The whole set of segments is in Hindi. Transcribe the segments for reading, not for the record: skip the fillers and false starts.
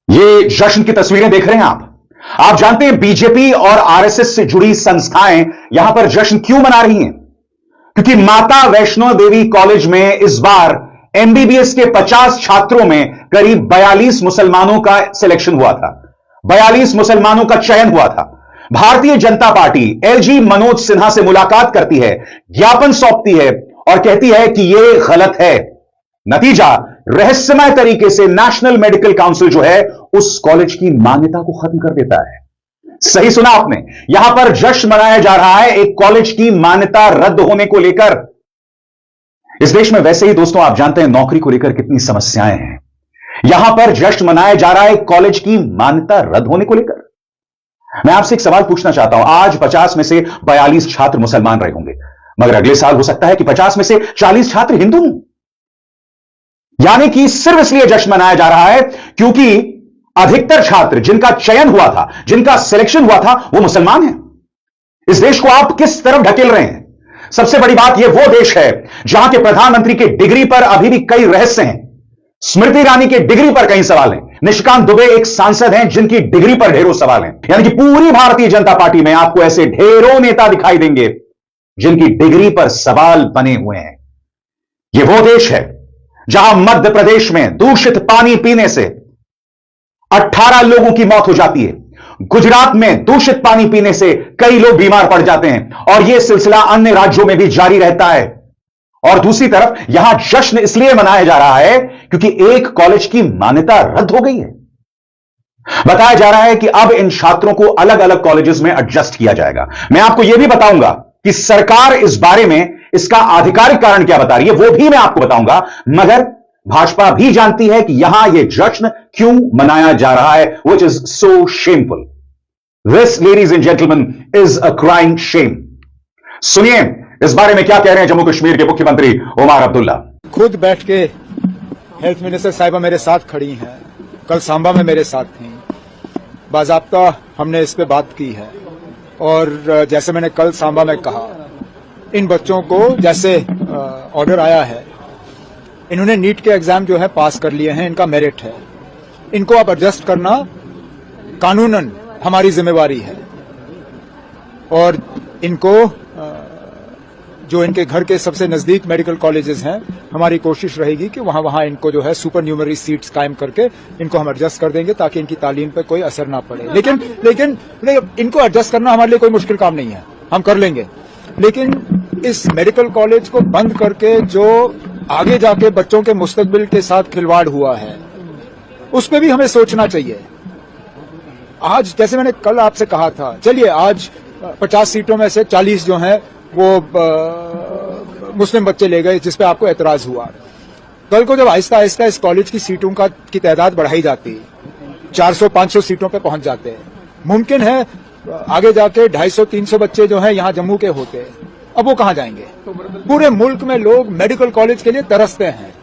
ये जश्न की तस्वीरें देख रहे हैं आप जानते हैं बीजेपी और आरएसएस से जुड़ी संस्थाएं यहां पर जश्न क्यों मना रही हैं? क्योंकि माता वैष्णो देवी कॉलेज में इस बार एमबीबीएस के 50 छात्रों में करीब 42 मुसलमानों का सिलेक्शन हुआ था। 42 मुसलमानों का चयन हुआ था। भारतीय जनता पार्टी एलजी मनोज सिन्हा से मुलाकात करती है, ज्ञापन सौंपती है और कहती है कि यह गलत है। नतीजा, रहस्यमय तरीके से नेशनल मेडिकल काउंसिल जो है उस कॉलेज की मान्यता को खत्म कर देता है। सही सुना आपने, यहां पर जश्न मनाया जा रहा है एक कॉलेज की मान्यता रद्द होने को लेकर। इस देश में वैसे ही दोस्तों आप जानते हैं नौकरी को लेकर कितनी समस्याएं हैं। यहां पर जश्न मनाया जा रहा है कॉलेज की मान्यता रद्द होने को लेकर। मैं आपसे एक सवाल पूछना चाहता हूं। आज 50 में से 42 छात्र मुसलमान रहे होंगे, मगर अगले साल हो सकता है कि 50 में से 40 छात्र हिंदू हों। यानी कि सिर्फ इसलिए जश्न मनाया जा रहा है क्योंकि अधिकतर छात्र जिनका चयन हुआ था, जिनका सिलेक्शन हुआ था, वो मुसलमान हैं। इस देश को आप किस तरफ ढकेल रहे हैं? सबसे बड़ी बात यह वो देश है जहां के प्रधानमंत्री के डिग्री पर अभी भी कई रहस्य हैं। स्मृति ईरानी के डिग्री पर कई सवाल हैं। निशिकांत दुबे एक सांसद हैं जिनकी डिग्री पर ढेरों सवाल हैं। यानी कि पूरी भारतीय जनता पार्टी में आपको ऐसे ढेरों नेता दिखाई देंगे जिनकी डिग्री पर सवाल बने हुए हैं। यह वो देश है जहां मध्य प्रदेश में दूषित पानी पीने से 18 लोगों की मौत हो जाती है। गुजरात में दूषित पानी पीने से कई लोग बीमार पड़ जाते हैं और यह सिलसिला अन्य राज्यों में भी जारी रहता है। और दूसरी तरफ यहां जश्न इसलिए मनाया जा रहा है क्योंकि एक कॉलेज की मान्यता रद्द हो गई है। बताया जा रहा है कि अब इन छात्रों को अलग अलग कॉलेजेस में एडजस्ट किया जाएगा। मैं आपको यह भी बताऊंगा कि सरकार इस बारे में इसका आधिकारिक कारण क्या बता रही है, वो भी मैं आपको बताऊंगा। मगर भाजपा भी जानती है कि यहां यह जश्न क्यों मनाया जा रहा है, which is so shameful. This, ladies and gentlemen, is a crying shame. सुनिए इस बारे में क्या कह रहे हैं जम्मू कश्मीर के मुख्यमंत्री उमर अब्दुल्ला। खुद बैठ के हेल्थ मिनिस्टर साहिबा मेरे साथ खड़ी हैं, कल सांबा में मेरे साथ थी, बाजाब्ता हमने इस पे बात की है। और जैसे मैंने कल सांबा में कहा, इन बच्चों को जैसे ऑर्डर आया है, इन्होंने नीट के एग्जाम जो है पास कर लिए हैं, इनका मेरिट है, इनको अब एडजस्ट करना कानूनन हमारी जिम्मेवारी है। और इनको जो इनके घर के सबसे नजदीक मेडिकल कॉलेजेस हैं, हमारी कोशिश रहेगी कि वहां इनको जो है सुपर न्यूमरी सीट्स कायम करके इनको हम एडजस्ट कर देंगे ताकि इनकी तालीम पे कोई असर ना पड़े। लेकिन इनको एडजस्ट करना हमारे लिए कोई मुश्किल काम नहीं है, हम कर लेंगे। लेकिन इस मेडिकल कॉलेज को बंद करके जो आगे जाके बच्चों के मुस्तकबिल के साथ खिलवाड़ हुआ है, उस पर भी हमें सोचना चाहिए। आज जैसे मैंने कल आपसे कहा था, चलिए आज 50 सीटों में से 40 जो हैं वो मुस्लिम बच्चे ले गए, जिस पे आपको एतराज हुआ। कल को जब आहिस्ता आहिस्ता इस कॉलेज की सीटों की तादाद बढ़ाई जाती, 400-500 सीटों पे पहुंच जाते हैं, मुमकिन है आगे जाके 250-300 बच्चे जो हैं यहाँ जम्मू के होते, अब वो कहाँ जाएंगे? पूरे मुल्क में लोग मेडिकल कॉलेज के लिए तरसते हैं।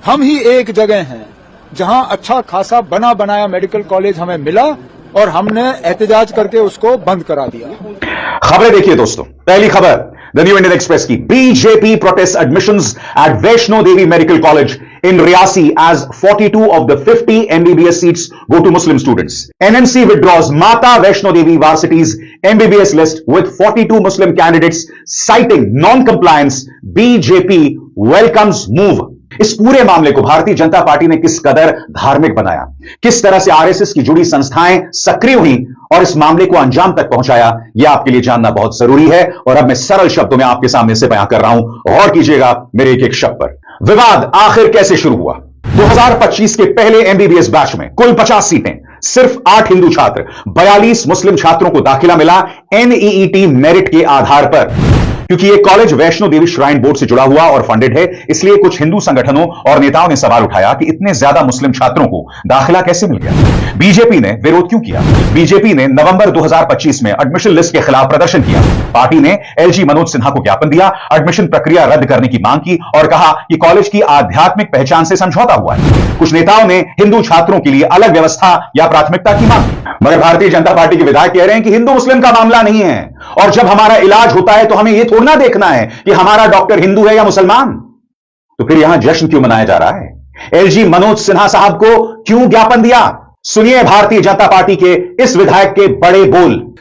हम ही एक जगह हैं जहां अच्छा खासा बना बनाया मेडिकल कॉलेज हमें मिला और हमने एहतजाज करके उसको बंद करा दिया। खबरें देखिए दोस्तों। पहली खबर द न्यू इंडियन एक्सप्रेस की, BJP protest admissions at Vaishno Devi medical college in Riyasi as 42 of the 50 MBBS seats go to Muslim students. NMC withdraws Mata Vaishno Devi Varsity's MBBS list with 42 Muslim candidates citing non-compliance. BJP welcomes move. इस पूरे मामले को भारतीय जनता पार्टी ने किस कदर धार्मिक बनाया, किस तरह से आरएसएस की जुड़ी संस्थाएं सक्रिय हुई और इस मामले को अंजाम तक पहुंचाया, यह आपके लिए जानना बहुत जरूरी है। और अब मैं सरल शब्दों में आपके सामने से बयां कर रहा हूं, गौर कीजिएगा मेरे एक एक शब्द पर। विवाद आखिर कैसे शुरू हुआ? 2025 के पहले एमबीबीएस बैच में कुल 50 सीटें, सिर्फ 8 हिंदू छात्र, 42 मुस्लिम छात्रों को दाखिला मिला एनईईटी मेरिट के आधार पर। क्योंकि यह college Vaishno Devi shrine board से जुड़ा हुआ और फंडेड है, इसलिए कुछ हिंदू संगठनों और नेताओं ने सवाल उठाया कि इतने ज्यादा मुस्लिम छात्रों को दाखिला कैसे मिल गया। बीजेपी ने विरोध क्यों किया? बीजेपी ने नवंबर 2025 में एडमिशन लिस्ट के खिलाफ प्रदर्शन किया। पार्टी ने एलजी मनोज सिन्हा को ज्ञापन दिया, एडमिशन प्रक्रिया रद्द करने की मांग की और कहा कि कॉलेज की आध्यात्मिक पहचान से समझौता हुआ है। कुछ नेताओं ने हिंदू छात्रों के लिए अलग व्यवस्था या प्राथमिकता की मांग की, मगर भारतीय जनता पार्टी के विधायक कह रहे हैं कि हिंदू मुस्लिम का मामला नहीं है और जब हमारा इलाज होता है तो हमें यह थोड़ा ना देखना है कि हमारा डॉक्टर हिंदू है या मुसलमान। तो फिर यहां जश्न क्यों मनाया जा रहा है? एलजी मनोज सिन्हा साहब को क्यों ज्ञापन दिया? सुनिए भारतीय जनता पार्टी के इस विधायक के बड़े बोल।